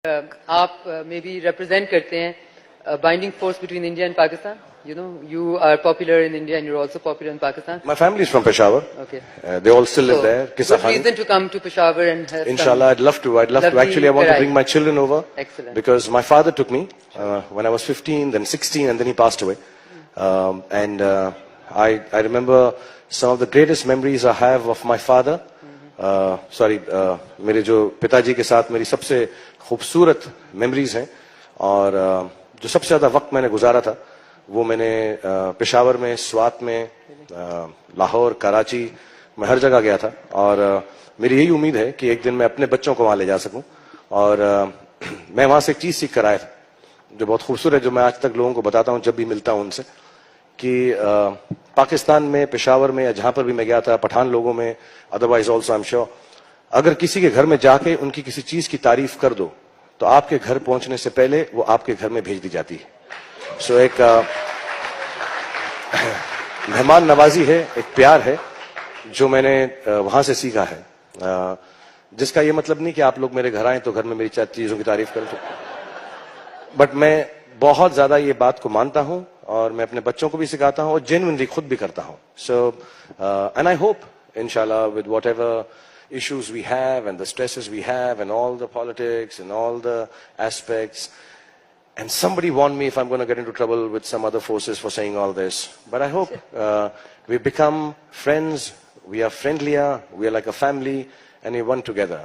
आप may be represent करते हैं binding force between India and Pakistan. You know, you are popular in India and you're also popular in Pakistan. My family is from Peshawar. Okay. They all still live there. Good reason to come to Peshawar and have Inshallah, I'd love to. Actually, I want to bring my children over. Excellent. Because my father took me when I was 15, then 16, and then he passed away. I remember some of the greatest memories I have of my father. मेरे जो पिताजी के साथ मेरी सबसे खूबसूरत memories हैं और जो सबसे ज़्यादा वक्त मैंने गुजारा था वो मैंने पेशावर में, स्वात में, लाहौर, कराची, मैं हर जगह गया था और मेरी यही उम्मीद है कि एक दिन मैं अपने बच्चों को वहाँ ले जा सकूं और मैं वहाँ से एक चीज़ सीख कर आया था जो बहुत खूबसूरत है, जो मैं आज तक लोगों को बताता हूँ जब भी मिलता हूँ उनसे, कि पाकिस्तान में, पेशावर में या जहां पर भी मैं गया था, पठान लोगों में, otherwise also I am sure, अगर किसी के घर में जाके उनकी किसी चीज की तारीफ कर दो तो आपके घर पहुंचने से पहले वो आपके घर में भेज दी जाती है. सो एक मेहमान नवाजी है, एक प्यार है जो मैंने वहां से सीखा है, जिसका ये मतलब नहीं कि आप लोग मेरे घर आए तो घर में मेरी चीजों की तारीफ करें, बट मैं बहुत ज्यादा ये बात को मानता हूं और मैं अपने बच्चों को भी सिखाता हूं और जेन्युइनली खुद भी करता हूं. सो एंड आई होप इंशाल्लाह with whatever issues we have and the stresses we have and all the politics and all the aspects, and somebody warned me if I'm going to get into trouble with some other forces for saying all this, but I hope we become friends, we are friendlier, we are like a family and we won together.